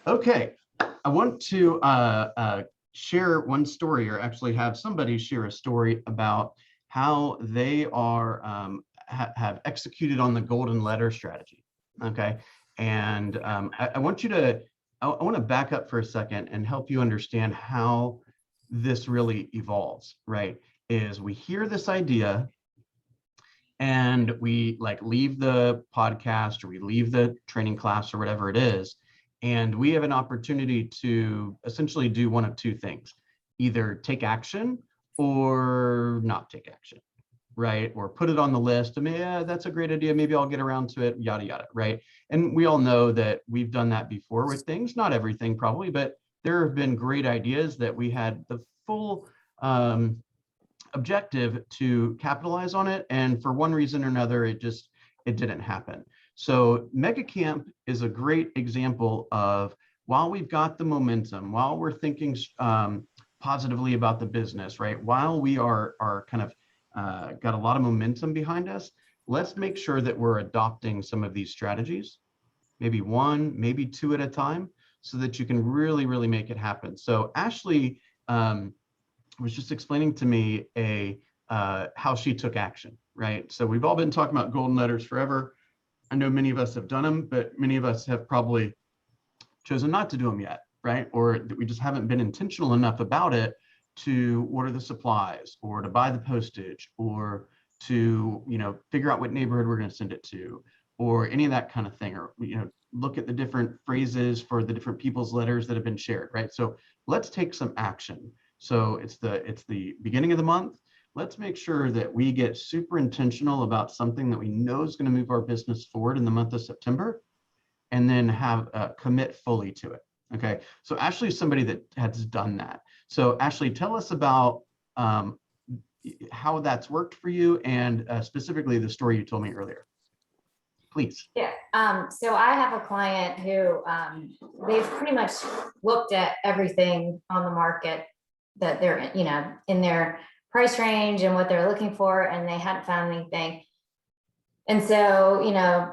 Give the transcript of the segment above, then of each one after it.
Okay, I want to share one story, or actually have somebody share a story about how they are have executed on the golden letter strategy. Okay, and I want you to I want to back up for a second and help you understand how this really evolves. Right? Is we hear this idea and we like leave the podcast or we leave the training class or whatever it is, and we have an opportunity to essentially do one of two things: either take action or not take action, right? Or put it on the list. I mean, yeah, that's a great idea, maybe I'll get around to it, yada yada, right? And we all know that we've done that before with things, not everything probably, but there have been great ideas that we had the full objective to capitalize on it, and for one reason or another it didn't happen. So mega camp is a great example of, while we've got the momentum, while we're thinking positively about the business, right, while we are kind of got a lot of momentum behind us, let's make sure that we're adopting some of these strategies, maybe one, maybe two at a time, so that you can really make it happen. So Ashley was just explaining to me how she took action, right? So we've all been talking about golden letters forever. I know many of us have done them, but many of us have probably chosen not to do them yet, right? Or that we just haven't been intentional enough about it to order the supplies, or to buy the postage, or to, figure out what neighborhood we're going to send it to, or any of that kind of thing, or, look at the different phrases for the different people's letters that have been shared, right? So let's take some action. So it's the beginning of the month. Let's make sure that we get super intentional about something that we know is going to move our business forward in the month of September, and then have commit fully to it. Okay. So Ashley is somebody that has done that. So Ashley, tell us about how that's worked for you, and specifically the story you told me earlier, please. Yeah. So I have a client who they've pretty much looked at everything on the market that they're, in their price range and what they're looking for, and they hadn't found anything. And so,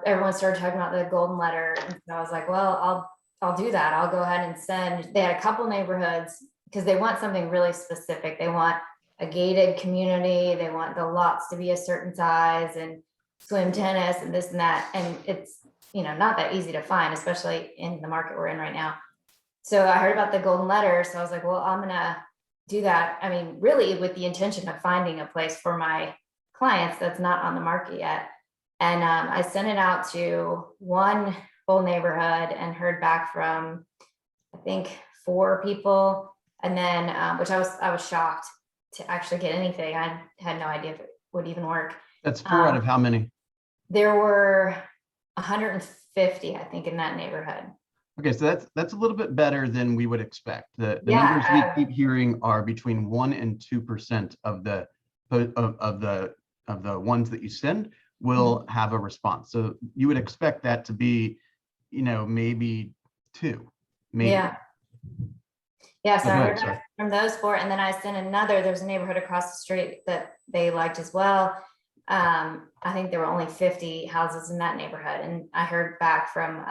everyone started talking about the golden letter. And so I was like, well, I'll do that. I'll go ahead and send. They had a couple neighborhoods because they want something really specific. They want a gated community. They want the lots to be a certain size and swim tennis and this and that. And it's, not that easy to find, especially in the market we're in right now. So I heard about the golden letter. So I was like, well, I'm going to do that. I mean, really with the intention of finding a place for my clients that's not on the market yet. And I sent it out to one whole neighborhood and heard back from, I think, 4 people. And then, which I was shocked to actually get anything. I had no idea if it would even work. That's 4 out of how many? There were 150, I think, in that neighborhood. Okay, so that's a little bit better than we would expect. The numbers we keep hearing are between 1 and 2% of the ones that you send will have a response. So you would expect that to be, maybe 2, maybe. Yeah. So I heard back from those 4, and then I sent another. There's a neighborhood across the street that they liked as well. I think there were only 50 houses in that neighborhood, and I heard back from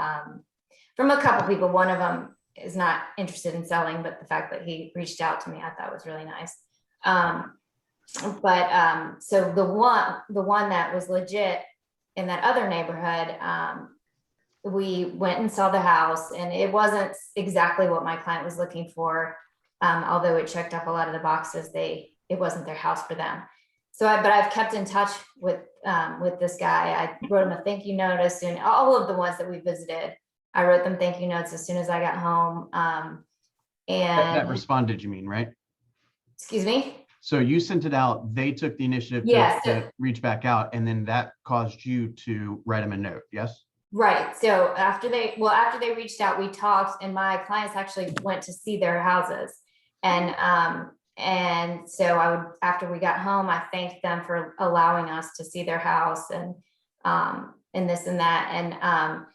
a couple people. One of them is not interested in selling, but the fact that he reached out to me, I thought was really nice. So the one that was legit in that other neighborhood, we went and saw the house, and it wasn't exactly what my client was looking for. Although it checked off a lot of the boxes, it wasn't their house for them. So but I've kept in touch with this guy. I wrote him a thank you note as soon, all of the ones that we visited, I wrote them thank you notes as soon as I got home. And that responded, you mean, right? Excuse me? So you sent it out, they took the initiative to reach back out, and then that caused you to write them a note, yes? Right. So after they reached out, we talked, and my clients actually went to see their houses. And so after we got home, I thanked them for allowing us to see their house and this and that. And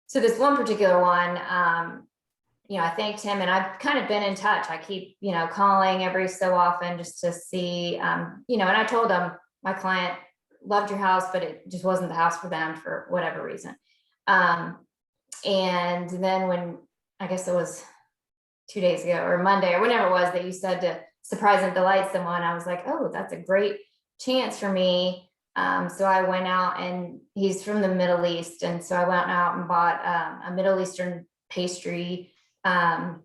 so this one particular one, I thanked him, and I've kind of been in touch. I keep, calling every so often just to see, and I told him my client loved your house, but it just wasn't the house for them for whatever reason. And then when I guess it was 2 days ago or Monday or whenever it was that you said to surprise and delight someone. I was like, oh, that's a great chance for me. So I went out, and he's from the Middle East. And so I went out and bought a Middle Eastern pastry, and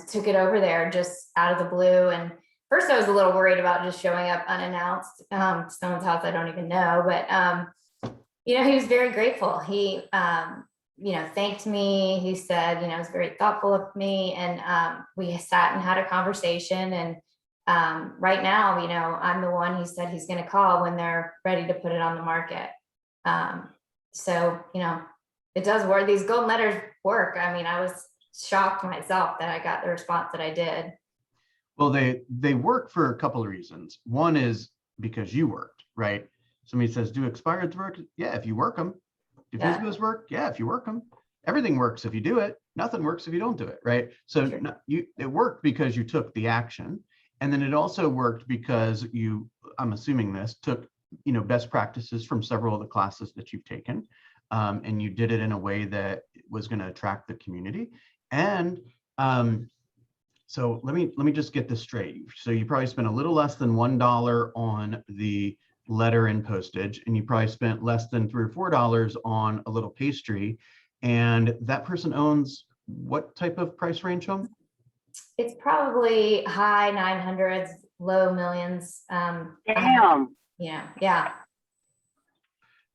took it over there just out of the blue. And first I was a little worried about just showing up unannounced, someone's house I don't even know, but he was very grateful. He thanked me. He said, it was very thoughtful of me. And we sat and had a conversation. And right now, I'm the one he said he's going to call when they're ready to put it on the market. So, it does work. These golden letters work. I mean, I was shocked myself that I got the response that I did. Well, they work for a couple of reasons. One is because you worked, right? Somebody says, do expireds work? Yeah, if you work them. Do physicals work? Yeah, if you work them. Everything works if you do it. Nothing works if you don't do it, right? So Sure. It worked because you took the action. And then it also worked because I'm assuming this, took best practices from several of the classes that you've taken. And you did it in a way that was going to attract the community. And so let me just get this straight. So you probably spent a little less than $1 on the letter and postage, and you probably spent less than $3 or $4 on a little pastry. And that person owns what type of price range home? It's probably high 900s, low millions. Damn. Yeah.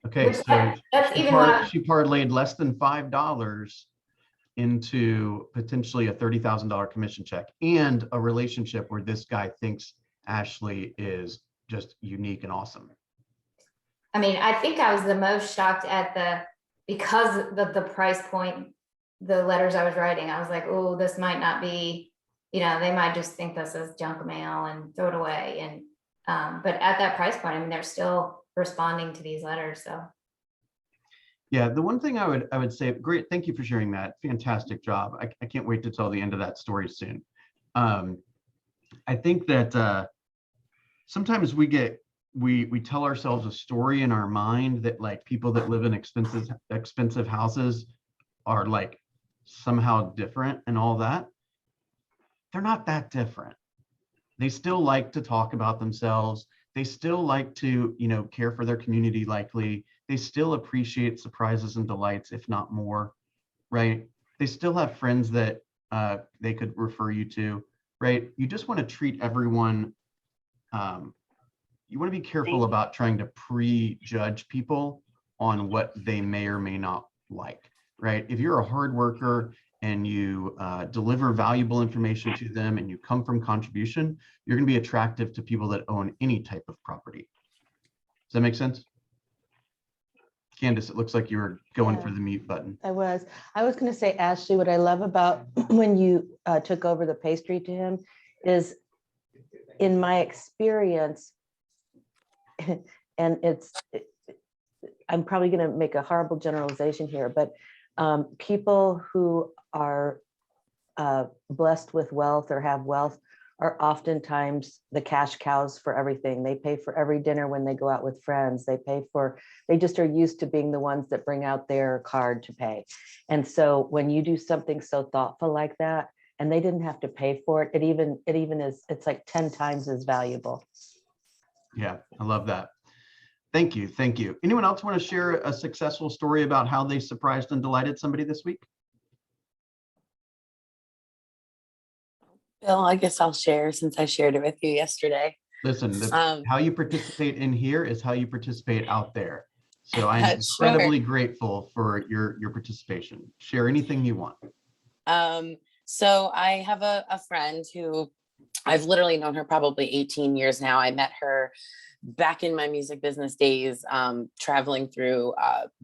Okay, so that's even what she parlayed less than $5 into potentially a $30,000 commission check and a relationship where this guy thinks Ashley is just unique and awesome. I mean, I think I was the most shocked at because of the price point, the letters I was writing. I was like, oh, this might not be, they might just think this is junk mail and throw it away. And but at that price point, I mean, they're still responding to these letters. So yeah, the one thing I would say, great, thank you for sharing that. Fantastic job. I can't wait to tell the end of that story soon. I think that sometimes we tell ourselves a story in our mind that like people that live in expensive houses are like somehow different and all that. They're not that different. They still like to talk about themselves. They still like to, care for their community likely. They still appreciate surprises and delights, if not more, right? They still have friends that they could refer you to, right? You just want to treat everyone. You want to be careful about trying to prejudge people on what they may or may not like, right? If you're a hard worker and you deliver valuable information to them and you come from contribution, you're going to be attractive to people that own any type of property. Does that make sense? Candace, it looks like you were going for the mute button. I was going to say, Ashley, what I love about when you took over the pastry to him is, in my experience, and I'm probably going to make a horrible generalization here, but people who are blessed with wealth or have wealth are oftentimes the cash cows for everything. They pay for every dinner when they go out with friends. They just are used to being the ones that bring out their card to pay. And so when you do something so thoughtful like that, and they didn't have to pay for it, it's like 10 times as valuable. Yeah, I love that. Thank you. Thank you. Anyone else want to share a successful story about how they surprised and delighted somebody this week? Bill, I guess I'll share since I shared it with you yesterday. Listen, how you participate in here is how you participate out there. So I'm incredibly grateful for your participation. Share anything you want. So I have a friend who I've literally known her probably 18 years now. I met her back in my music business days, traveling through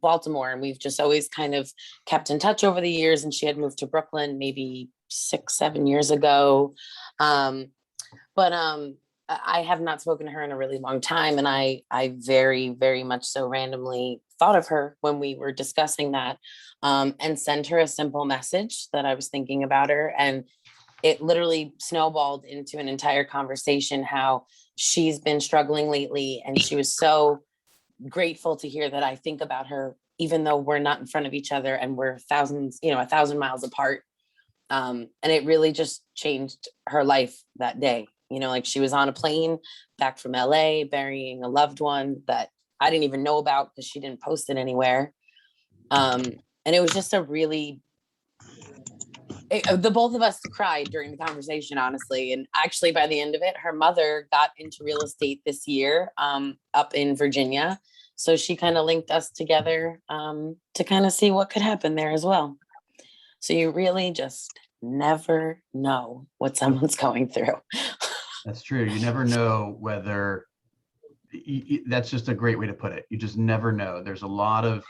Baltimore, and we've just always kind of kept in touch over the years. And she had moved to Brooklyn maybe 6-7 years ago. But I have not spoken to her in a really long time. And I very, very much so randomly thought of her when we were discussing that, and sent her a simple message that I was thinking about her. And it literally snowballed into an entire conversation, how she's been struggling lately. And she was so grateful to hear that I think about her even though we're not in front of each other and we're thousands, 1,000 miles apart. And it really just changed her life that day. Like she was on a plane back from LA, burying a loved one that I didn't even know about because she didn't post it anywhere. And it was just the both of us cried during the conversation, honestly. And actually, by the end of it, her mother got into real estate this year up in Virginia. So she kind of linked us together to kind of see what could happen there as well. So you really just never know what someone's going through. That's true. You never know whether that's just a great way to put it. You just never know. There's a lot of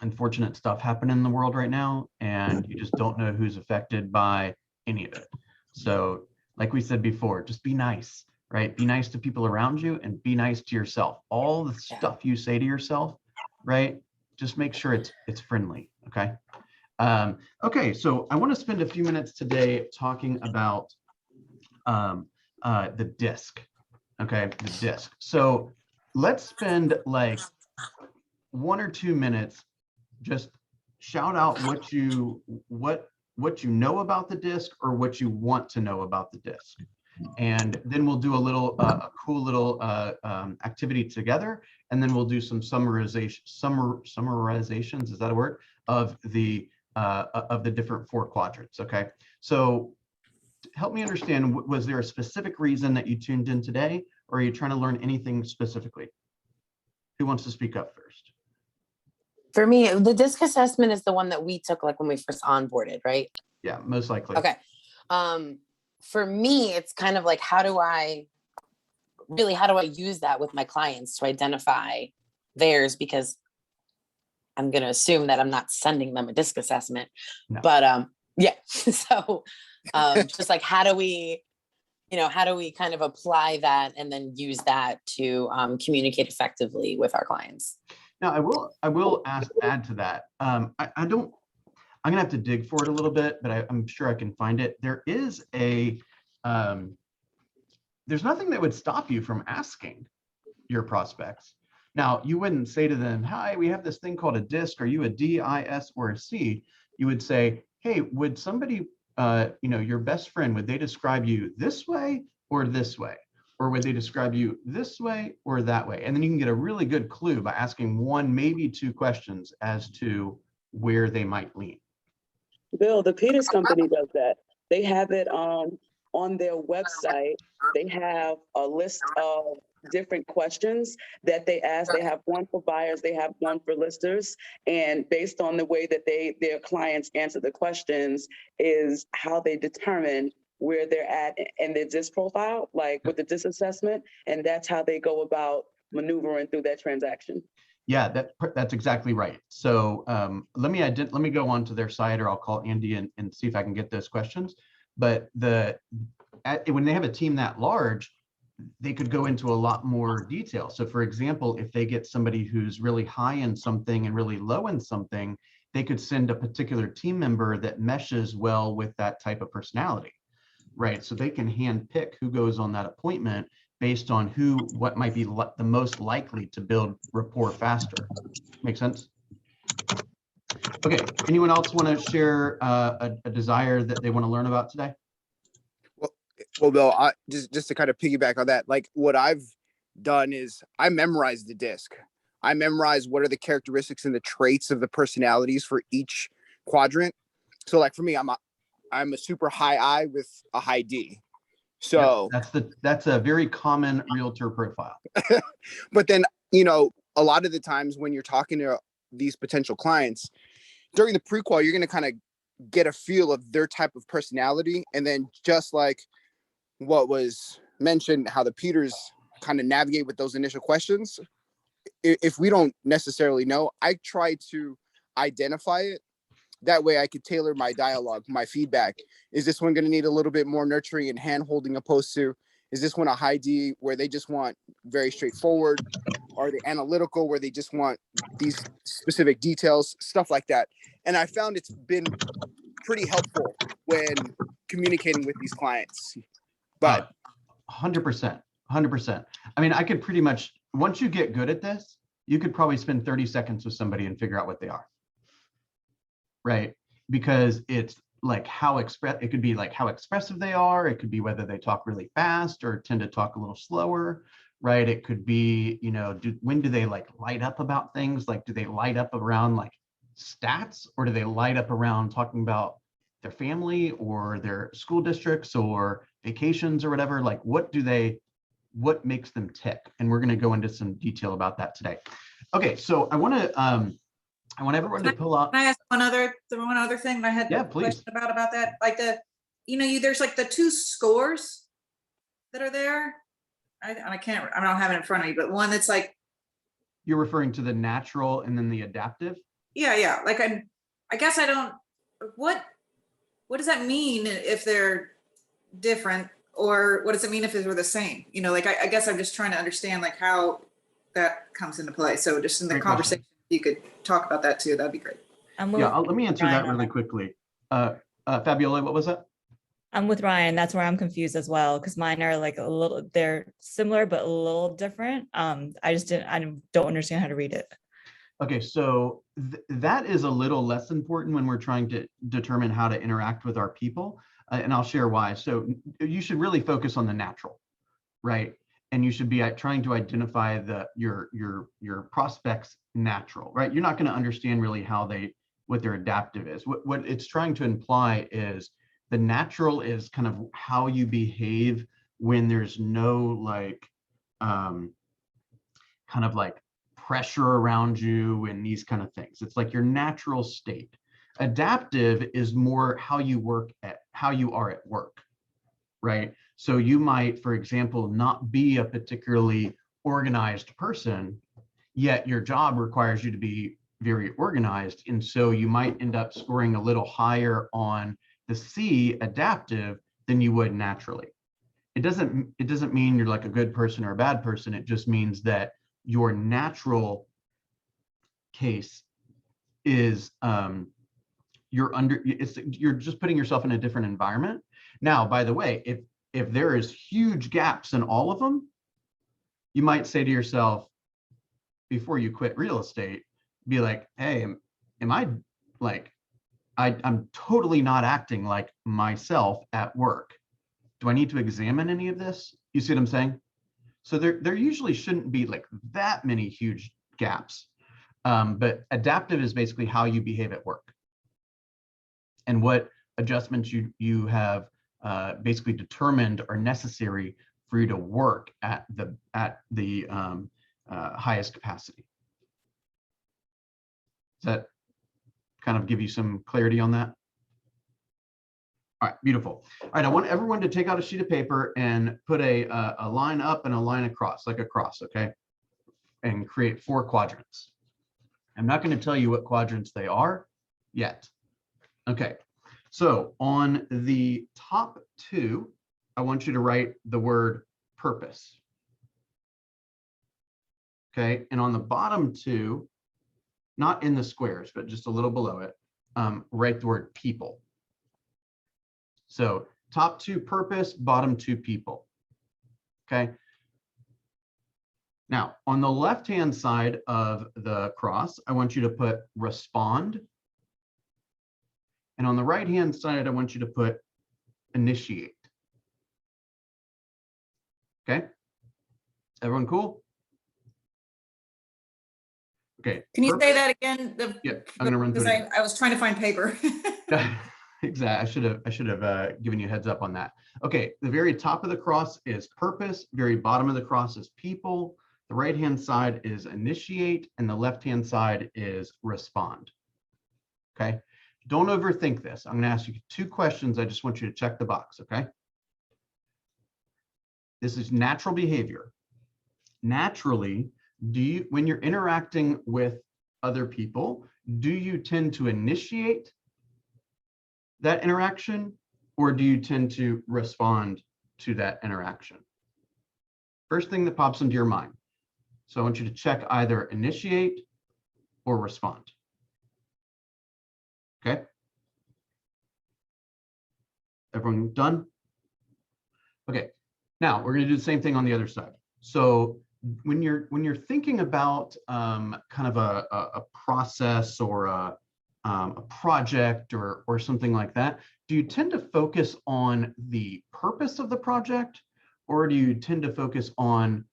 unfortunate stuff happening in the world right now, and you just don't know who's affected by any of it. So like we said before, just be nice, right? Be nice to people around you and be nice to yourself. All the stuff you say to yourself, right? Just make sure it's friendly, okay? Okay, so I want to spend a few minutes today talking about the disc, okay? The disc. So let's spend like 1 or 2 minutes just shout out what you know about the disc or what you want to know about the disc, and then we'll do a little a cool little activity together, and then we'll do some summarizations, is that a word, of the different 4 quadrants. Okay, so help me understand, was there a specific reason that you tuned in today, or are you trying to learn anything specifically? Who wants to speak up first? For me, the disc assessment is the one that we took like when we first onboarded, right? Yeah, most likely. Okay. For me, it's kind of like, how do I use that with my clients to identify theirs? Because I'm going to assume that I'm not sending them a disc assessment, No. but yeah. So just like, how do we kind of apply that and then use that to communicate effectively with our clients? Now, I will add to that. I'm gonna have to dig for it a little bit, but I'm sure I can find it. There is there's nothing that would stop you from asking your prospects. Now, you wouldn't say to them, "Hi, we have this thing called a disc. Are you a D, I, S, or a C?" You would say, "Hey, would somebody, your best friend, would they describe you this way or this way? Or would they describe you this way or that way?" And then you can get a really good clue by asking 1, maybe 2 questions as to where they might lean. Bill, the Peters Company does that. They have it on their website. They have a list of different questions that they ask. They have one for buyers, they have one for listers. And based on the way that their clients answer the questions is how they determine where they're at in their disc profile, like with the disc assessment. And that's how they go about maneuvering through that transaction. Yeah, that's exactly right. So let me go on to their site, or I'll call Andy and see if I can get those questions. But when they have a team that large, they could go into a lot more detail. So for example, if they get somebody who's really high in something and really low in something, they could send a particular team member that meshes well with that type of personality, right? So they can hand pick who goes on that appointment based on what might be the most likely to build rapport faster. Make sense? Okay, anyone else want to share a desire that they want to learn about today? Well, Bill, just to kind of piggyback on that, like what I've done is I memorized the disc. I memorized what are the characteristics and the traits of the personalities for each quadrant. So like for me, I'm a super high I with a high D. So yeah, that's a very common realtor profile. But then, a lot of the times when you're talking to these potential clients during the pre-qual, you're going to kind of get a feel of their type of personality. And then just like what was mentioned, how the Peters kind of navigate with those initial questions. If we don't necessarily know, I try to identify it. That way I could tailor my dialogue, my feedback. Is this one going to need a little bit more nurturing and hand holding opposed to, is this one a high D where they just want very straightforward? Are they analytical where they just want these specific details, stuff like that? And I found it's been pretty helpful when communicating with these clients. But 100%. I mean, I could pretty much, once you get good at this, you could probably spend 30 seconds with somebody and figure out what they are. Right? Because it's like it could be like how expressive they are. It could be whether they talk really fast or tend to talk a little slower, right? It could be, you know, when do they like light up about things? Like, do they light up around like stats, or do they light up around talking about their family or their school districts or vacations or whatever? Like, what makes them tick? And we're going to go into some detail about that today. Okay, so I want everyone to pull up. Can I ask one other thing I had Yeah, a please. question about that? Like there's like the 2 scores that are there. I don't have it in front of me, but one that's like, You're referring to the natural and then the adaptive? yeah. Like I guess I don't, what does that mean if they're different, or what does it mean if they're the same? You know, like I guess I'm just trying to understand like how that comes into play. So just in the Great conversation, question. you could talk about that too. That'd be great. Yeah, let me answer that really quickly. Fabiola, what was that? I'm with Ryan. That's where I'm confused as well, because mine are like they're similar but a little different. I don't understand how to read it. Okay, so that is a little less important when we're trying to determine how to interact with our people, and I'll share why. So you should really focus on the natural, right? And you should be trying to identify your prospects natural, right? You're not going to understand really what their adaptive is. What it's trying to imply is the natural is kind of how you behave when there's no like kind of like pressure around you and these kind of things. It's like your natural state. Adaptive is more how you are at work, right? So you might, for example, not be a particularly organized person, yet your job requires you to be very organized. And so you might end up scoring a little higher on the C, adaptive, than you would naturally. It doesn't mean you're like a good person or a bad person. It just means that your natural case is you're just putting yourself in a different environment. Now, by the way, if there is huge gaps in all of them, you might say to yourself, before you quit real estate, be like, hey, am I like, I'm totally not acting like myself at work. Do I need to examine any of this? You see what I'm saying? So there usually shouldn't be like that many huge gaps. But adaptive is basically how you behave at work and what adjustments you have basically determined are necessary for you to work at the highest capacity. Does that kind of give you some clarity on that? All right, beautiful. All right, I want everyone to take out a sheet of paper and put a line up and a line across, like a cross, okay? And create 4 quadrants. I'm not going to tell you what quadrants they are yet. Okay, so on the top 2, I want you to write the word purpose. Okay, and on the bottom 2, not in the squares, but just a little below it, write the word people. So top 2 purpose, bottom 2 people. Okay. Now, on the left-hand side of the cross, I want you to put respond. And on the right-hand side, I want you to put initiate. Okay. Everyone cool? Okay. Can you say that again? Yeah, I'm gonna run through it. I was trying to find paper. Exactly. I should have given you a heads up on that. Okay, the very top of the cross is purpose, very bottom of the cross is people, the right-hand side is initiate, and the left-hand side is respond. Okay, don't overthink this. I'm going to ask you 2 questions. I just want you to check the box, okay? This is natural behavior. Naturally, when you're interacting with other people, do you tend to initiate that interaction, or do you tend to respond to that interaction? First thing that pops into your mind. So I want you to check either initiate or respond. Okay. Everyone done? Okay. Now we're going to do the same thing on the other side. So when you're thinking about kind of a process or a project or something like that, do you tend to focus on the purpose of the project, or do you tend to focus on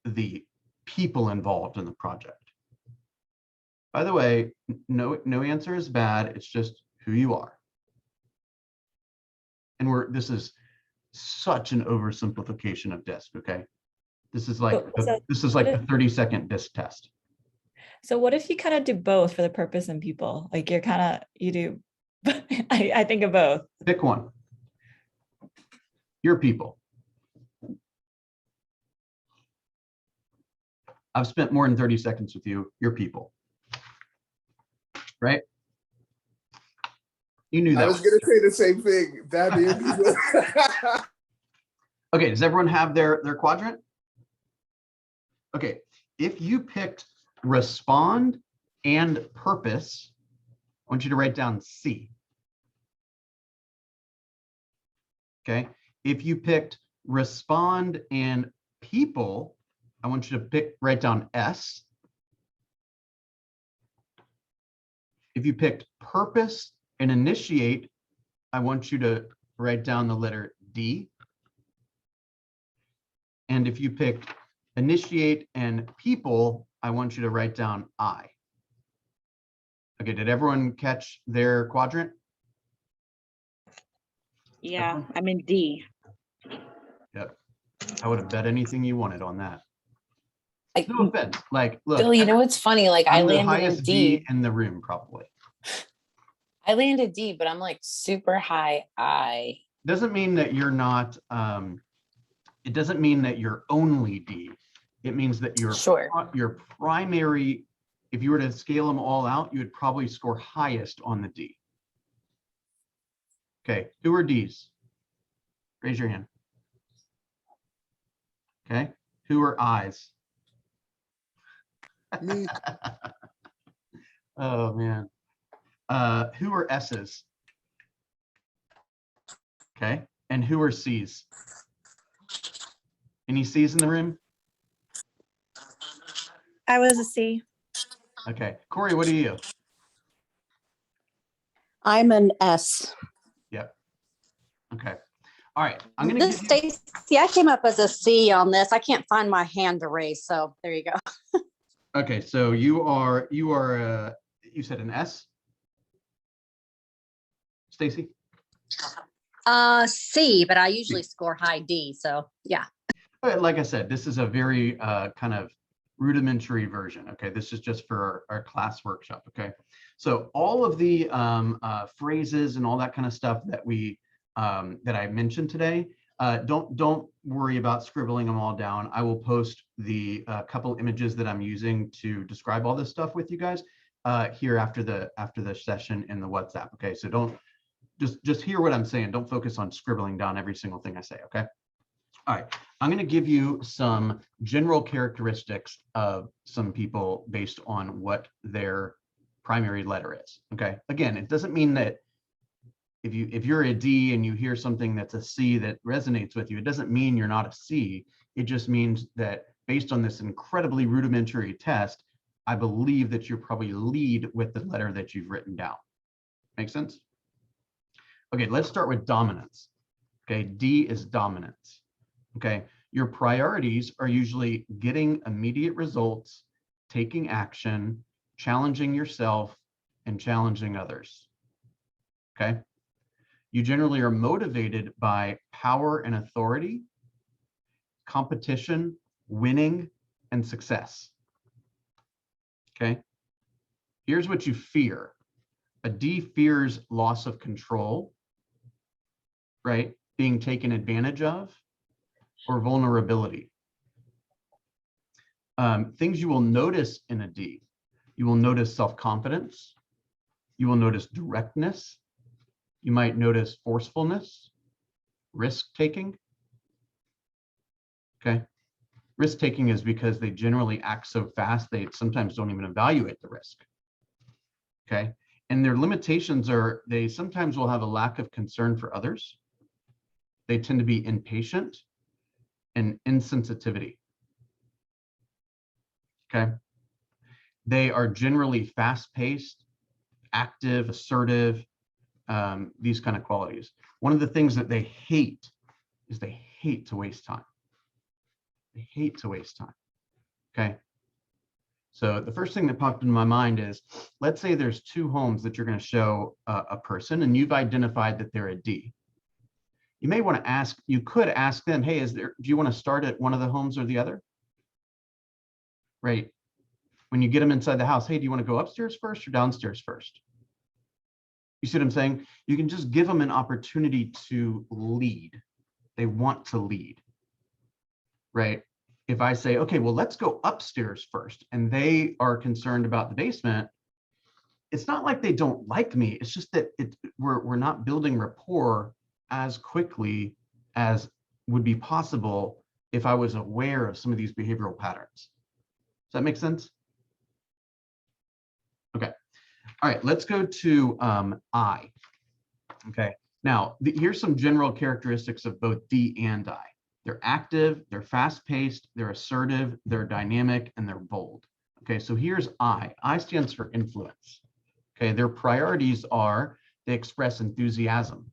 the people involved in the project? By the way, no answer is bad. It's just who you are. And this is such an oversimplification of DISC, okay? This is like So this is like the 30-second DISC test. So what if you kind of do both for the purpose and people? Like you do, I think of both. Pick one. Your people. I've spent more than 30 seconds with you. Your people. Right? You knew that. I was gonna say the same thing. That is. Okay, does everyone have their quadrant? Okay, if you picked respond and purpose, I want you to write down C. Okay, if you picked respond and people, I want you to write down S. If you picked purpose and initiate, I want you to write down the letter D. And if you picked initiate and people, I want you to write down I. Okay, did everyone catch their quadrant? Yeah, Everyone? I'm in D. Yep. I would have bet anything you wanted on that. I, No offense. Like, look, Bill, you know what's funny? Like I I'm the landed in highest D. D in the room, probably. I landed D, but I'm like super high I. Doesn't mean that you're not, it doesn't mean that you're only D. It means that Sure. your primary, if you were to scale them all out, you would probably score highest on the D. Okay, who are Ds? Raise your hand. Okay, who are Is? Me. Oh man. Who are S's? Okay, and who are C's? Any C's in the room? I was a C. Okay, Corey, what are you? I'm an S. Yep. Okay. All right. I'm gonna give you, Stacy, I came up as a C on this. I can't find my hand to raise, so there you go. okay, so you said an S? Stacy? C, but I usually score high D, so yeah. But like I said, this is a very kind of rudimentary version. Okay, this is just for our class workshop. Okay, so all of the phrases and all that kind of stuff that that I mentioned today, don't worry about scribbling them all down. I will post the couple images that I'm using to describe all this stuff with you guys here after the session in the WhatsApp. Okay, so don't just hear what I'm saying. Don't focus on scribbling down every single thing I say. Okay. All right, I'm going to give you some general characteristics of some people based on what their primary letter is. Okay, again, it doesn't mean that if you're a D and you hear something that's a C that resonates with you, it doesn't mean you're not a C. It just means that based on this incredibly rudimentary test, I believe that you probably lead with the letter that you've written down. Make sense? Okay, let's start with dominance. Okay, D is dominance. Okay, your priorities are usually getting immediate results, taking action, challenging yourself, and challenging others. Okay, you generally are motivated by power and authority, competition, winning, and success. Okay, here's what you fear. A D fears loss of control, right? Being taken advantage of, or vulnerability. Things you will notice in a D. You will notice self-confidence. You will notice directness. You might notice forcefulness, risk-taking. Okay. Risk-taking is because they generally act so fast, they sometimes don't even evaluate the risk. Okay. And their limitations are they sometimes will have a lack of concern for others. They tend to be impatient and insensitivity. Okay. They are generally fast-paced, active, assertive, these kind of qualities. One of the things that they hate is they hate to waste time. They hate to waste time. Okay. So the first thing that popped into my mind is, let's say there's 2 homes that you're going to show a person, and you've identified that they're a D. You may want to ask, you could ask them, hey, do you want to start at one of the homes or the other? Right. When you get them inside the house, hey, do you want to go upstairs first or downstairs first? You see what I'm saying? You can just give them an opportunity to lead. They want to lead, right? If I say, okay, well, let's go upstairs first, and they are concerned about the basement, it's not like they don't like me. It's just that we're not building rapport as quickly as would be possible if I was aware of some of these behavioral patterns. Does that make sense? Okay. All right, let's go to I. Okay. Now, here's some general characteristics of both D and I. They're active, they're fast-paced, they're assertive, they're dynamic, and they're bold. Okay, so here's I. I stands for influence. Okay, their priorities are they express enthusiasm,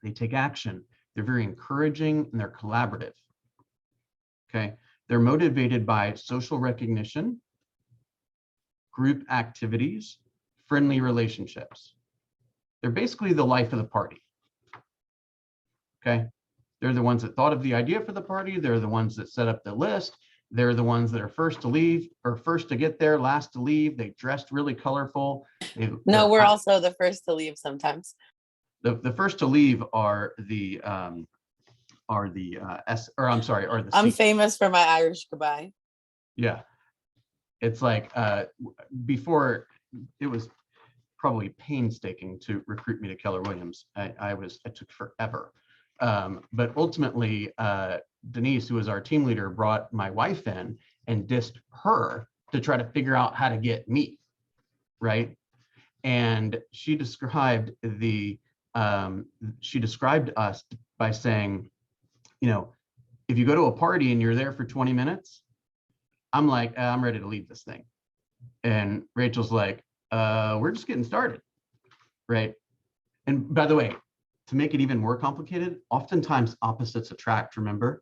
they take action, they're very encouraging, and they're collaborative. Okay, they're motivated by social recognition, group activities, friendly relationships. They're basically the life of the party. Okay. They're the ones that thought of the idea for the party. They're the ones that set up the list. They're the ones that are first to leave or first to get there, last to leave. They dressed really colorful. No, we're also the first to leave sometimes. The first to leave are the C. I'm famous for my Irish goodbye. Yeah. It's like before, it was probably painstaking to recruit me to Keller Williams. It took forever. But ultimately, Denise, who was our team leader, brought my wife in and dissed her to try to figure out how to get me, right? And she described us by saying, you know, if you go to a party and you're there for 20 minutes, I'm like, I'm ready to leave this thing. And Rachel's like, we're just getting started, right? And by the way, to make it even more complicated, oftentimes opposites attract, remember?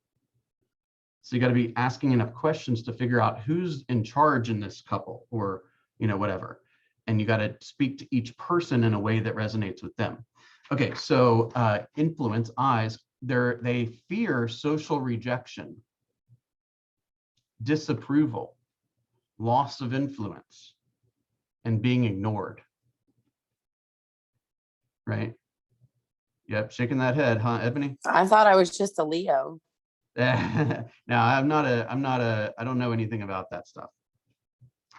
So you got to be asking enough questions to figure out who's in charge in this couple or, you know, whatever. And you got to speak to each person in a way that resonates with them. Okay, so influence, eyes, they fear social rejection, disapproval, loss of influence, and being ignored, right? Yep, shaking that head, huh, Ebony? I thought I was just a Leo. Now, I don't know anything about that stuff.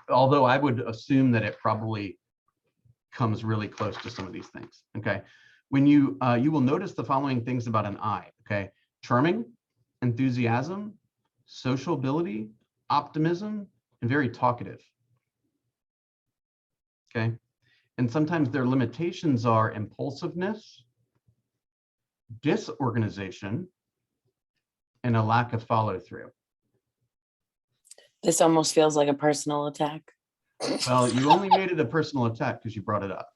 Although I would assume that it probably comes really close to some of these things, okay? When you will notice the following things about an I, okay? Charming, enthusiasm, sociability, optimism, and very talkative, okay? And sometimes their limitations are impulsiveness, disorganization, and a lack of follow through. This almost feels like a personal attack. Well, you only made it a personal attack because you brought it up.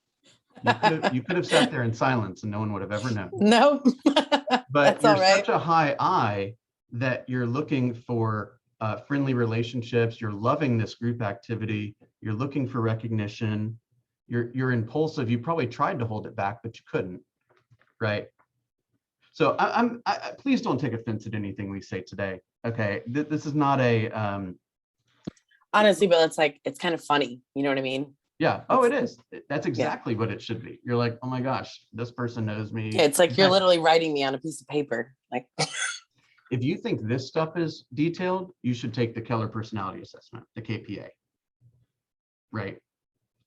You could have sat there in silence and no one would have ever known. No, But that's you're all right. such a high I that you're looking for friendly relationships. You're loving this group activity. You're looking for recognition. You're impulsive. You probably tried to hold it back, but you couldn't, right? So please don't take offense at anything we say today. Okay, this is not a Honestly, but it's kind of funny. You know what I mean? yeah. Oh, it is. That's exactly what it should be. You're like, oh my gosh, this person knows me. Yeah, it's like you're literally writing me on a piece of paper. Like, if you think this stuff is detailed, you should take the Keller Personality Assessment, the KPA. Right?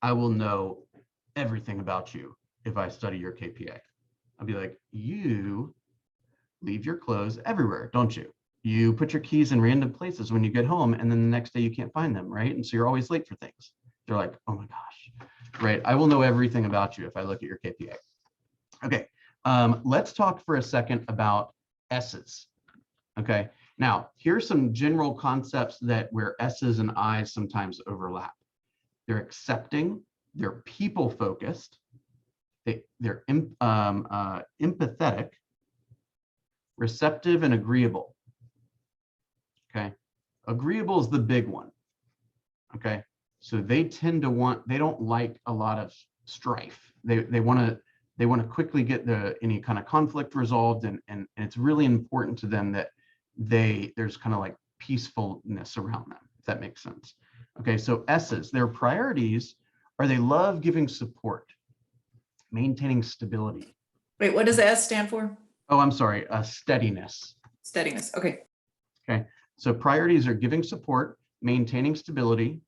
I will know everything about you if I study your KPA. I'll be like, you leave your clothes everywhere, don't you? You put your keys in random places when you get home, and then the next day you can't find them, right? And so you're always late for things. They're like, oh my gosh, right? I will know everything about you if I look at your KPA. Okay, let's talk for a second about S's. Okay, Now, here's some general concepts that where S's and I's sometimes overlap. They're accepting, they're people focused, they're empathetic, receptive, and agreeable. Okay, agreeable is the big one. Okay, so they tend to they don't like a lot of strife. They want to quickly get any kind of conflict resolved, and it's really important to them that there's kind of like peacefulness around them, if that makes sense. Okay, so S's, their priorities are they love giving support, maintaining stability. Wait, what does the S stand for? Oh, I'm sorry, steadiness. Steadiness. Okay. Okay, so priorities are giving support, maintaining stability,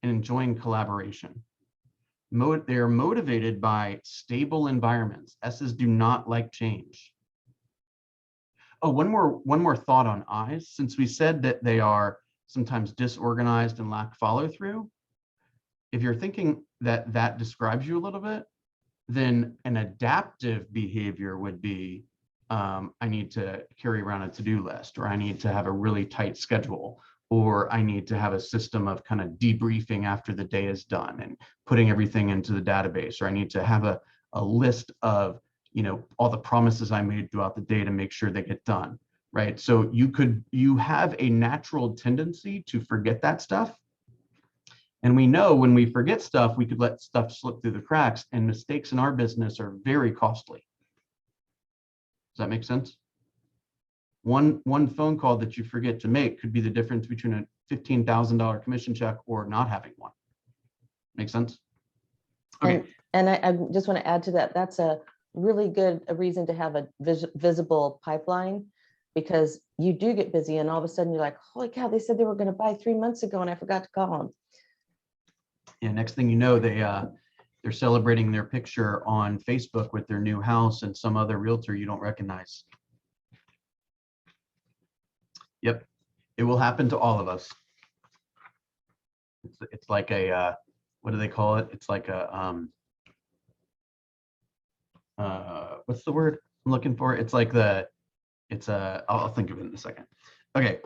and enjoying collaboration. They are motivated by stable environments. S's do not like change. Oh, one more thought on I's. Since we said that they are sometimes disorganized and lack follow through, if you're thinking that that describes you a little bit, then an adaptive behavior would be, I need to carry around a to-do list, or I need to have a really tight schedule, or I need to have a system of kind of debriefing after the day is done and putting everything into the database, or I need to have a list of, all the promises I made throughout the day to make sure they get done, right? So you have a natural tendency to forget that stuff. And we know when we forget stuff, we could let stuff slip through the cracks, and mistakes in our business are very costly. Does that make sense? One phone call that you forget to make could be the difference between a $15,000 commission check or not having one. Make sense? Okay. And I just want to add to that. That's a really good reason to have a visible pipeline, because you do get busy and all of a sudden you're like, holy cow, they said they were going to buy 3 months ago and I forgot to call them. Yeah, next thing you know, they're celebrating their picture on Facebook with their new house and some other realtor you don't recognize. Yep, it will happen to all of us. It's like a what do they call it? It's like a what's the word I'm looking for? It's like I'll think of it in a second. Okay,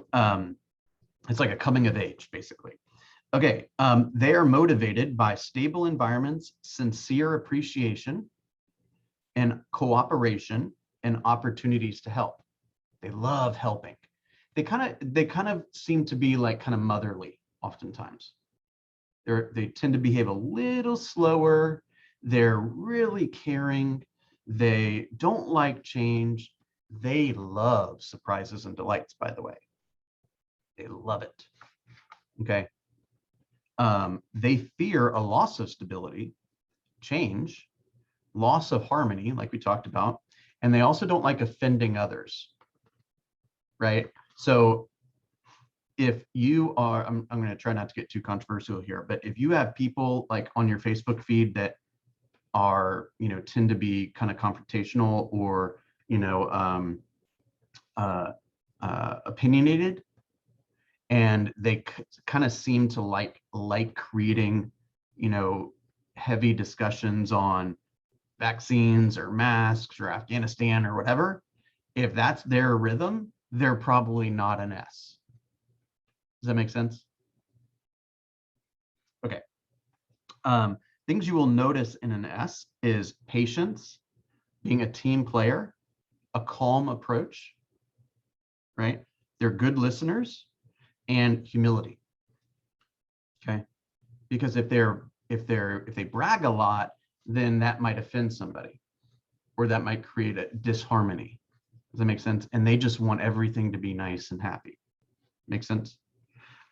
it's like a coming of age, basically. Okay, they are motivated by stable environments, sincere appreciation, and cooperation, and opportunities to help. They love helping. They kind of seem to be like kind of motherly oftentimes. They tend to behave a little slower. They're really caring. They don't like change. They love surprises and delights, by the way. They love it. Okay. They fear a loss of stability, change, loss of harmony, like we talked about, and they also don't like offending others, right? So if you are, I'm going to try not to get too controversial here, but if you have people like on your Facebook feed that are, tend to be kind of confrontational or, opinionated, and they kind of seem to like creating, heavy discussions on vaccines or masks or Afghanistan or whatever, if that's their rhythm, they're probably not an S. Does that make sense? Okay. Things you will notice in an S is patience, being a team player, a calm approach, right? They're good listeners, and humility. Okay, because if they brag a lot, then that might offend somebody, or that might create a disharmony. Does that make sense? And they just want everything to be nice and happy. Make sense?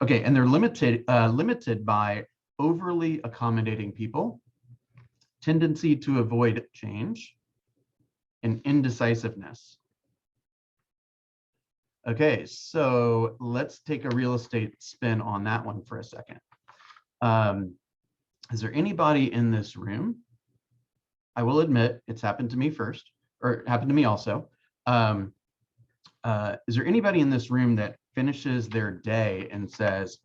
Okay, and they're limited by overly accommodating people, tendency to avoid change, and indecisiveness. Okay, so let's take a real estate spin on that one for a second. Is there anybody in this room? I will admit it's happened to me first, or it happened to me also. Is there anybody in this room that finishes their day and says,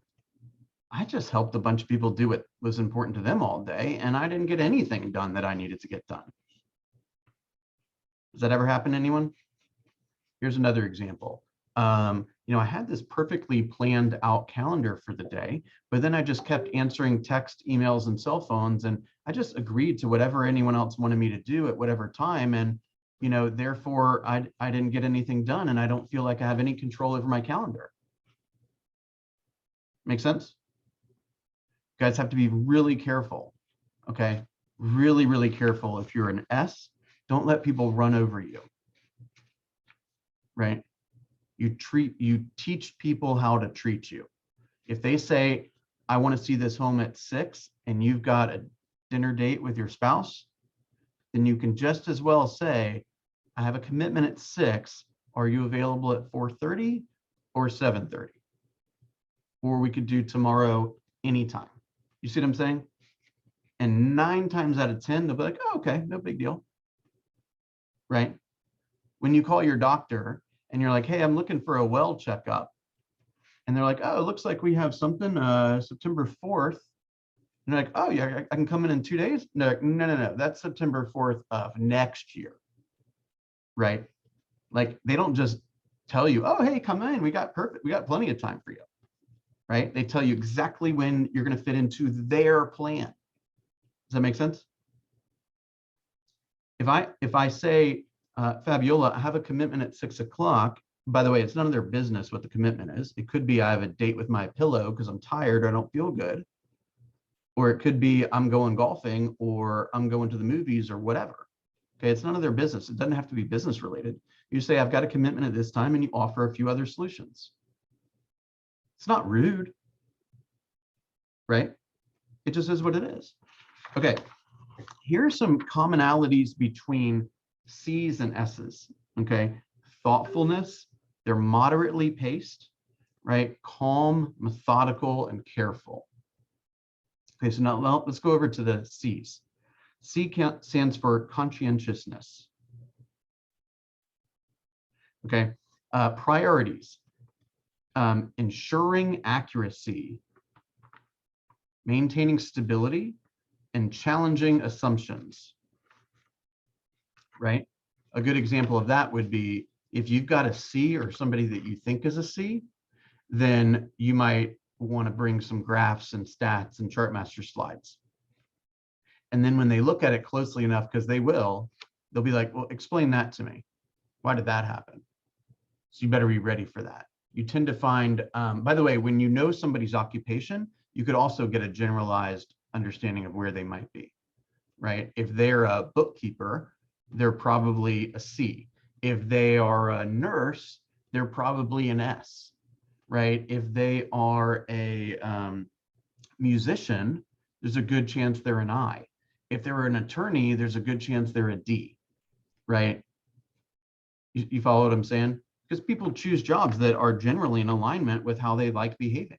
I just helped a bunch of people do what was important to them all day, and I didn't get anything done that I needed to get done? Does that ever happen to anyone? Here's another example. You know, I had this perfectly planned out calendar for the day, but then I just kept answering text, emails, and cell phones, and I just agreed to whatever anyone else wanted me to do at whatever time. And, you know, therefore I didn't get anything done, and I don't feel like I have any control over my calendar. Make sense? You guys have to be really careful, okay? Really, really careful. If you're an S, don't let people run over you, right? You teach people how to treat you. If they say, I want to see this home at 6 and you've got a dinner date with your spouse, then you can just as well say, I have a commitment at 6. Are you available at 4:30 or 7:30? Or we could do tomorrow anytime. You see what I'm saying? And 9 times out of 10, they'll be like, oh, okay, no big deal. Right? When you call your doctor and you're like, hey, I'm looking for a well checkup. And they're like, oh, it looks like we have something September 4th. And they're like, oh, yeah, I can come in 2 days. No, no. That's September 4th of next year. Right? Like, they don't just tell you, oh, hey, come in. We got plenty of time for you. Right? They tell you exactly when you're going to fit into their plan. Does that make sense? If I say, Fabiola, I have a commitment at 6 o'clock. By the way, it's none of their business what the commitment is. It could be I have a date with my pillow because I'm tired or I don't feel good. Or it could be I'm going golfing or I'm going to the movies or whatever. Okay, it's none of their business. It doesn't have to be business related. You say, I've got a commitment at this time, and you offer a few other solutions. It's not rude, right? It just is what it is. Okay, here are some commonalities between C's and S's, okay? Thoughtfulness, they're moderately paced, right? Calm, methodical, and careful. Okay, so now let's go over to the C's. C stands for conscientiousness. Okay, priorities, ensuring accuracy, maintaining stability, and challenging assumptions, right? A good example of that would be if you've got a C or somebody that you think is a C, then you might want to bring some graphs and stats and chartmaster slides. And then when they look at it closely enough, because they will, they'll be like, well, explain that to me. Why did that happen? So you better be ready for that. You tend to find, by the way, when you know somebody's occupation, you could also get a generalized understanding of where they might be, right? If they're a bookkeeper, they're probably a C. If they are a nurse, they're probably an S, right? If they are a musician, there's a good chance they're an I. If they're an attorney, there's a good chance they're a D, right? You follow what I'm saying? Because people choose jobs that are generally in alignment with how they like behaving.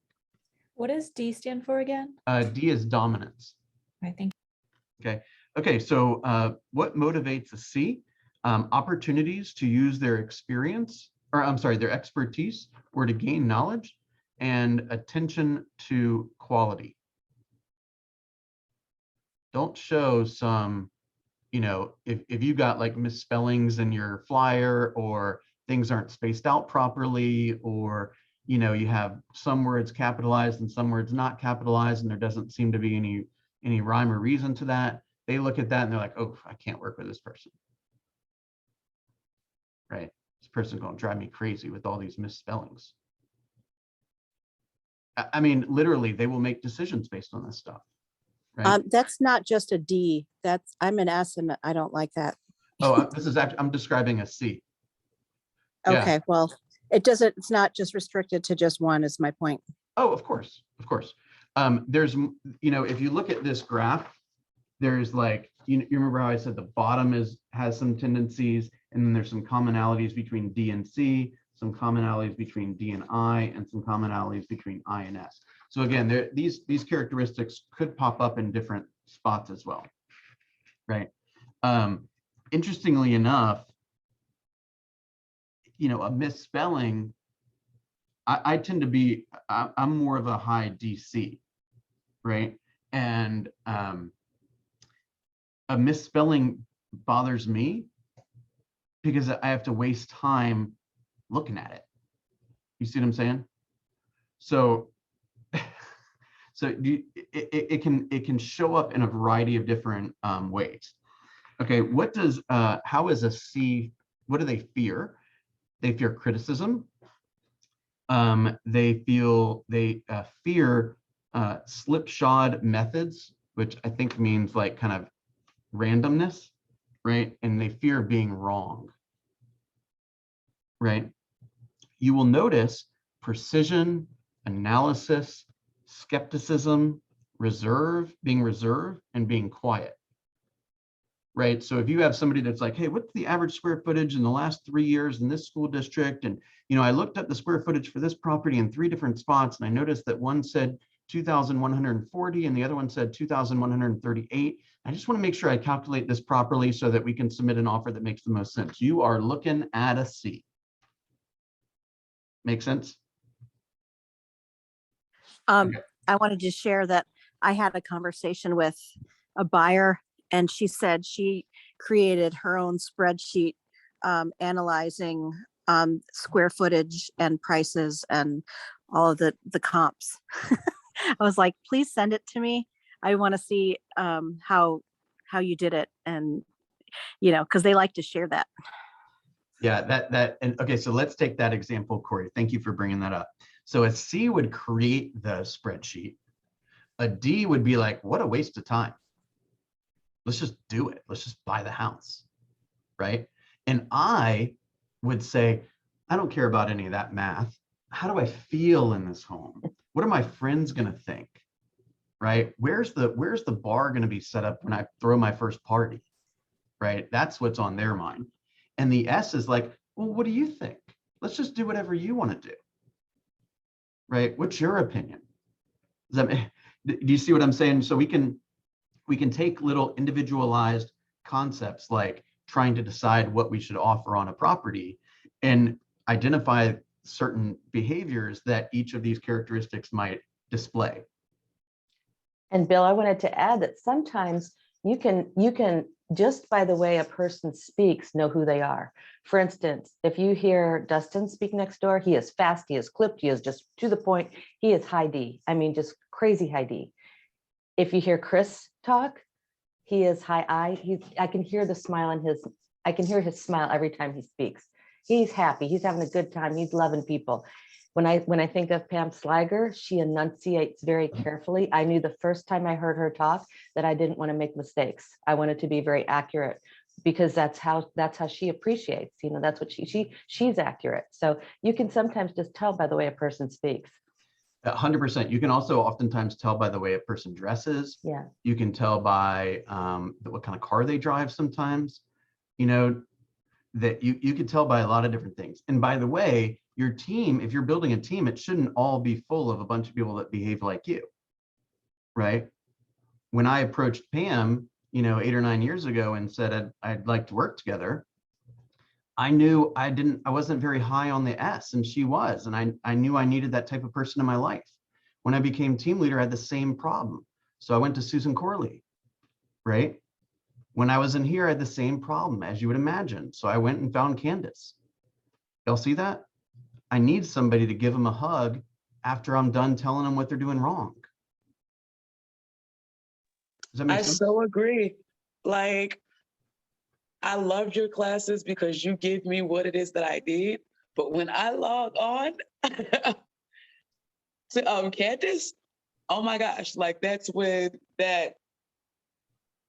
What does D stand for again? D is dominance. I think. Okay, so what motivates a C? Opportunities to use their experience, or I'm sorry, their expertise, or to gain knowledge, and attention to quality. Don't show some, you know, if you got like misspellings in your flyer, or things aren't spaced out properly, or, you know, you have some words capitalized and some words not capitalized, and there doesn't seem to be any rhyme or reason to that. They look at that and they're like, oh, I can't work with this person. Right? This person's going to drive me crazy with all these misspellings. I mean, literally, they will make decisions based on this stuff. Right? That's not just a D. I'm an S and I don't like that. Oh, this is actually, I'm describing a C. Yeah. Okay, well, it's not just restricted to just one is my point. Oh, of course, of course. There's, you know, if you look at this graph, there's like, you remember how I said the bottom has some tendencies, and then there's some commonalities between D and C, some commonalities between D and I, and some commonalities between I and S. So again, these characteristics could pop up in different spots as well, right? Interestingly enough, you know, a misspelling, I tend to be, I'm more of a high DC, right? And a misspelling bothers me because I have to waste time looking at it, You see what I'm saying? So, it can show up in a variety of different ways. Okay, how is a C, what do they fear? They fear criticism. They fear slipshod methods, which I think means like kind of randomness, right? And they fear being wrong, right? You will notice precision, analysis, skepticism, being reserved, and being quiet, right? So if you have somebody that's like, hey, what's the average square footage in the last 3 years in this school district? And, I looked up the square footage for this property in 3 different spots, and I noticed that one said 2,140 and the other one said 2,138. I just want to make sure I calculate this properly so that we can submit an offer that makes the most sense. You are looking at a C. Make sense? Okay. I wanted to share that I had a conversation with a buyer, and she said she created her own spreadsheet analyzing square footage and prices and all of the comps. I was like, please send it to me. I want to see how you did it, and because they like to share that. Yeah, and okay, so let's take that example, Corey. Thank you for bringing that up. So a C would create the spreadsheet. A D would be like, what a waste of time. Let's just do it. Let's just buy the house, right? And I would say, I don't care about any of that math. How do I feel in this home? What are my friends going to think, right? Where's the bar going to be set up when I throw my first party, right? That's what's on their mind. And the S is like, well, what do you think? Let's just do whatever you want to do, right? What's your opinion? Do you see what I'm saying? So we can take little individualized concepts like trying to decide what we should offer on a property and identify certain behaviors that each of these characteristics might display. And Bill, I wanted to add that sometimes you can just by the way a person speaks know who they are. For instance, if you hear Dustin speak next door, he is fast, he is clipped, he is just to the point, he is high D. I mean, just crazy high D. If you hear Chris talk, he is high I. I can hear the smile in I can hear his smile every time he speaks. He's happy, he's having a good time, he's loving people. When I think of Pam Sliger, she enunciates very carefully. I knew the first time I heard her talk that I didn't want to make mistakes. I wanted to be very accurate because that's how she appreciates. That's what she's accurate. So you can sometimes just tell by the way a person speaks. 100%. You can also oftentimes tell by the way a person dresses. Yeah. You can tell by what kind of car they drive sometimes. That you could tell by a lot of different things. And by the way, your team, if you're building a team, it shouldn't all be full of a bunch of people that behave like you, right? When I approached Pam, 8 or 9 years ago and said I'd like to work together, I knew I wasn't very high on the S, and she was, and I knew I needed that type of person in my life. When I became team leader, I had the same problem. So I went to Susan Corley, right? When I was in here, I had the same problem, as you would imagine. So I went and found Candace. Y'all see that? I need somebody to give them a hug after I'm done telling them what they're doing wrong. Does that make sense? I so agree. Like, I loved your classes because you give me what it is that I need. But when I log on to Candace, oh my gosh, like that's when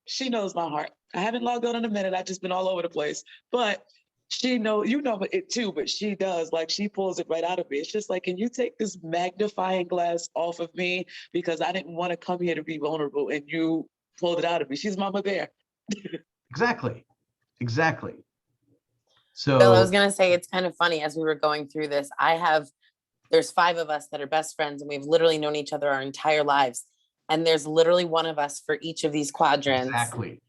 she knows my heart. I haven't logged on in a minute. I've just been all over the place. But she knows, it too, but she does. Like, she pulls it right out of me. It's just like, can you take this magnifying glass off of me? Because I didn't want to come here to be vulnerable, and you pulled it out of me. She's Mama Bear. Exactly. So Bill, I was going to say, it's kind of funny as we were going through this. There's 5 of us that are best friends, and we've literally known each other our entire lives. And there's literally one of us for each of these quadrants. Exactly.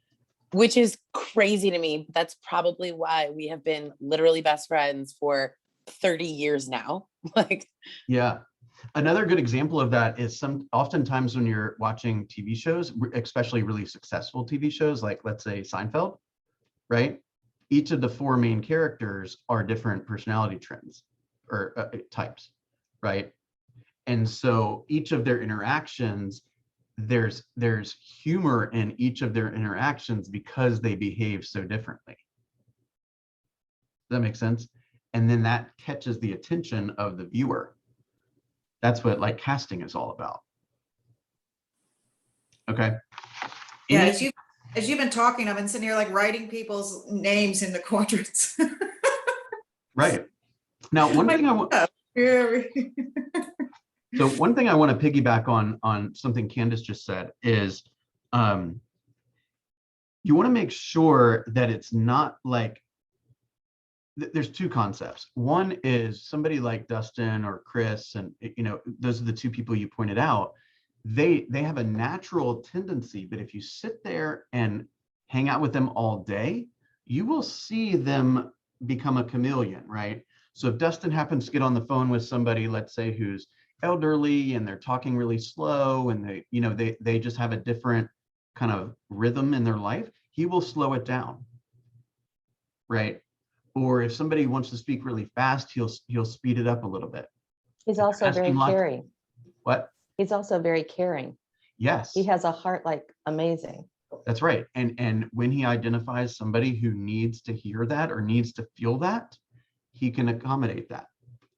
Which is crazy to me. That's probably why we have been literally best friends for 30 years now. Yeah. Another good example of that is oftentimes when you're watching TV shows, especially really successful TV shows, like let's say Seinfeld, right? Each of the 4 main characters are different personality trends or types, right? And so each of their interactions, there's humor in each of their interactions because they behave so differently. Does that make sense? And then that catches the attention of the viewer. That's what like casting is all about. Okay. Yeah, Any- as you've been talking, I've been sitting here like writing people's names in the quadrants. right. Now, one thing I want. So one thing I want to piggyback on something Candace just said is you want to make sure that it's not like there's two concepts. One is somebody like Dustin or Chris, and those are the two people you pointed out. They have a natural tendency, but if you sit there and hang out with them all day, you will see them become a chameleon, right? So if Dustin happens to get on the phone with somebody, let's say who's elderly and they're talking really slow and they just have a different kind of rhythm in their life, he will slow it down, right? Or if somebody wants to speak really fast, he'll speed it up a little bit. He's also very caring. What? He's also very caring. Yes. He has a heart like amazing. That's right. And when he identifies somebody who needs to hear that or needs to feel that, he can accommodate that,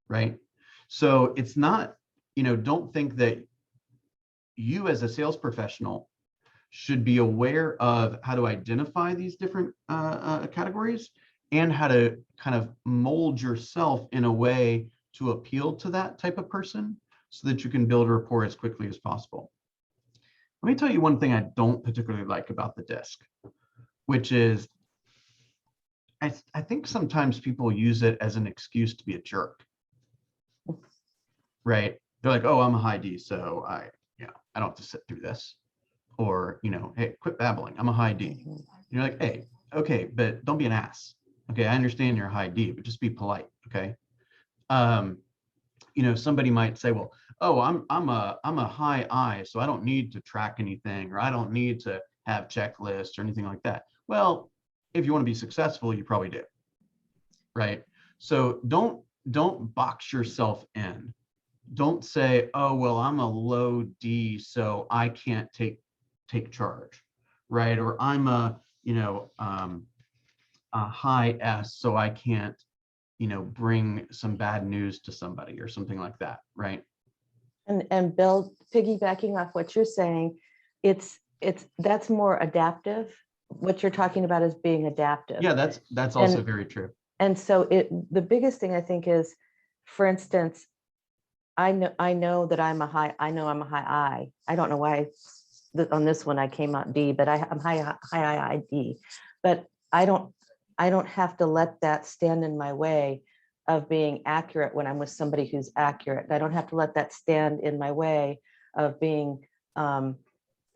right? So it's not, don't think that you as a sales professional should be aware of how to identify these different categories and how to kind of mold yourself in a way to appeal to that type of person so that you can build rapport as quickly as possible. Let me tell you one thing I don't particularly like about the disc, which is I think sometimes people use it as an excuse to be a jerk, right? They're like, oh, I'm a high D, so I don't have to sit through this. Or, hey, quit babbling, I'm a high D. You're like, hey, okay, but don't be an ass. Okay, I understand you're a high D, but just be polite, okay? Somebody might say, well, oh, I'm a high I, so I don't need to track anything, or I don't need to have checklists or anything like that. Well, if you want to be successful, you probably do, right? So don't box yourself in. Don't say, oh, well, I'm a low D, so I can't take charge, right? Or I'm a high S, so I can't bring some bad news to somebody or something like that, right? And Bill, piggybacking off what you're saying, that's more adaptive. What you're talking about is being adaptive. Yeah, that's also very true. And so the biggest thing I think is, for instance, I know that I'm a high I. I don't know why on this one I came out D, but I'm high I D. But I don't have to let that stand in my way of being accurate when I'm with somebody who's accurate. I don't have to let that stand in my way of being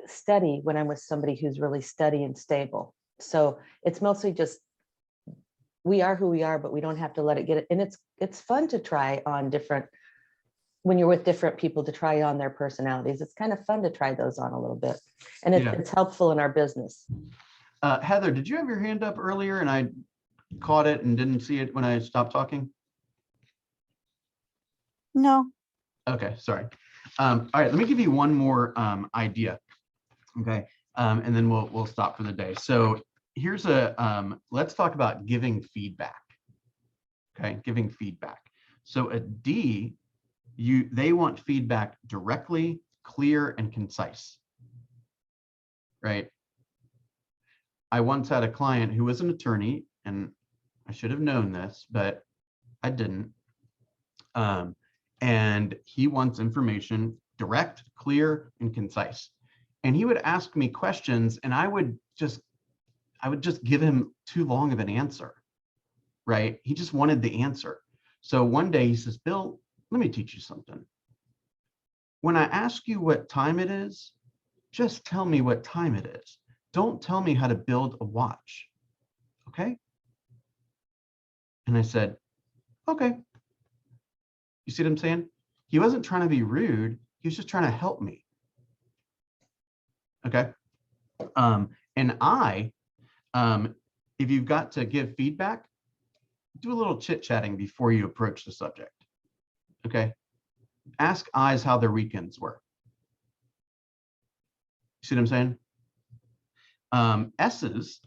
steady when I'm with somebody who's really steady and stable. So it's mostly just, we are who we are, but we don't have to let it get it. And it's fun to try on when you're with different people, to try on their personalities. It's kind of fun to try those on a little bit. And it's helpful in our business. Heather, did you have your hand up earlier and I caught it and didn't see it when I stopped talking? No. Okay, sorry. All right, let me give you one more idea. Okay, and then we'll stop for the day. So here's let's talk about giving feedback. Okay, giving feedback. So a D, they want feedback directly, clear, and concise. Right? I once had a client who was an attorney, and I should have known this, but I didn't. And he wants information direct, clear, and concise. And he would ask me questions, and I would just give him too long of an answer, right? He just wanted the answer. So one day he says, Bill, let me teach you something. When I ask you what time it is, just tell me what time it is. Don't tell me how to build a watch, okay? And I said, okay. You see what I'm saying? He wasn't trying to be rude. He was just trying to help me. Okay. And if you've got to give feedback, do a little chit-chatting before you approach the subject. Okay. ask I's how their weekends were. See what I'm saying? S's,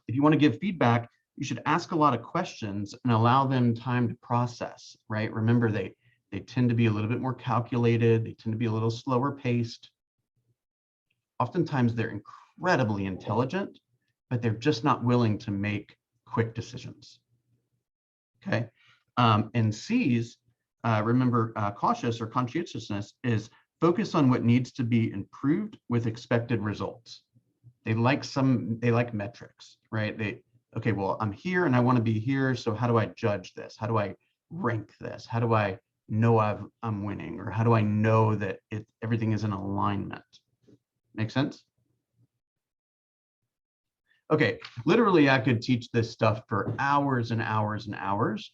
if you want to give feedback, you should ask a lot of questions and allow them time to process, right? Remember, they tend to be a little bit more calculated. They tend to be a little slower paced. Oftentimes they're incredibly intelligent, but they're just not willing to make quick decisions. Okay. And C's, remember, cautious or conscientiousness is focus on what needs to be improved with expected results. They like metrics, right? Okay, well, I'm here and I want to be here. So how do I judge this? How do I rank this? How do I know I'm winning? Or how do I know that everything is in alignment? Make sense? Okay, literally I could teach this stuff for hours and hours and hours.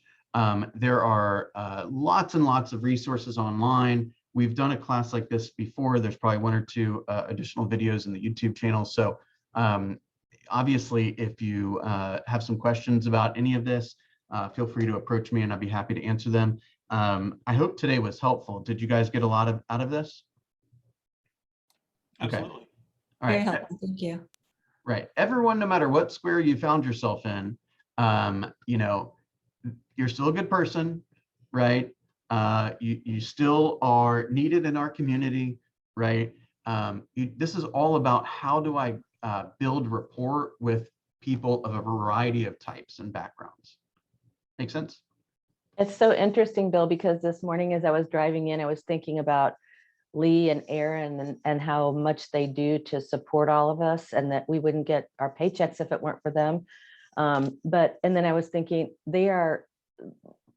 There are lots and lots of resources online. We've done a class like this before. There's probably 1 or 2 additional videos in the YouTube channel. So obviously, if you have some questions about any of this, feel free to approach me and I'd be happy to answer them. I hope today was helpful. Did you guys get a lot out of this? Okay. Absolutely. All Very right. helpful. Thank you. Right. Everyone, no matter what square you found yourself in, you know, you're still a good person, right? You still are needed in our community, right? This is all about how do I build rapport with people of a variety of types and backgrounds. Make sense? It's so interesting, Bill, because this morning as I was driving in, I was thinking about Lee and Aaron and how much they do to support all of us, and that we wouldn't get our paychecks if it weren't for them. And then I was thinking they are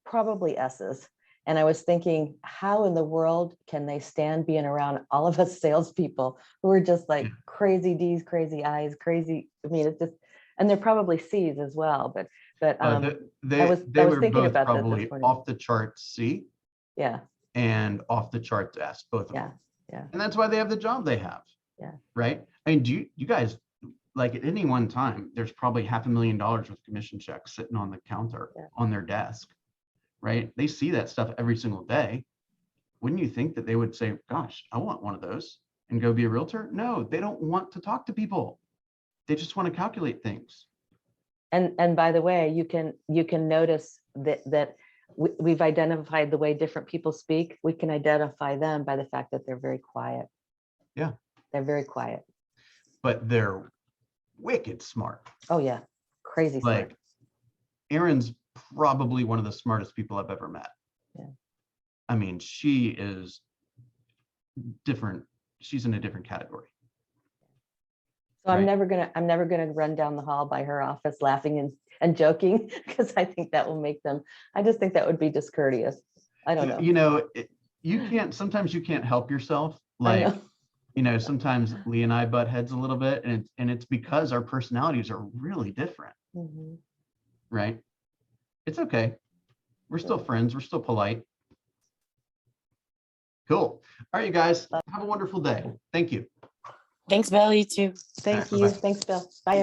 probably S's. And I was thinking, how in the world can they stand being around all of us salespeople who are just like crazy D's, crazy I's, crazy. I mean, it's just, and they're probably C's as well. But they was were thinking both about that this probably morning. off the charts C Yeah, and off the charts S, both of them. yeah. And that's why they have the job they have. Yeah. Right. I mean, do you guys, like, at any one time, there's probably $500,000 worth of commission checks sitting on the counter on their desk, right? They see that stuff every single day. Wouldn't you think that they would say, gosh, I want one of those and go be a realtor? No, they don't want to talk to people. They just want to calculate things. And by the way, you can notice that we've identified the way different people speak. We can identify them by the fact that they're very quiet. Yeah. They're very quiet. But they're wicked smart. Oh yeah, crazy smart. Like, Erin's probably one of the smartest people I've ever met. Yeah. I mean, she is different. She's in a different category. So I'm Right. never gonna run down the hall by her office laughing and joking, because I think that will make them, I just think that would be discourteous. I don't know. You know, sometimes you can't help yourself. I Like, know. you know, sometimes Lee and I butt heads a little bit, and it's because our personalities are really different, Mhm. right? It's okay. We're still friends. We're still polite. Cool. All right, you guys, have a wonderful day. Thank you. Thanks, Bill. You too. Thank right, you. bye-bye. Thanks, Bill. Bye.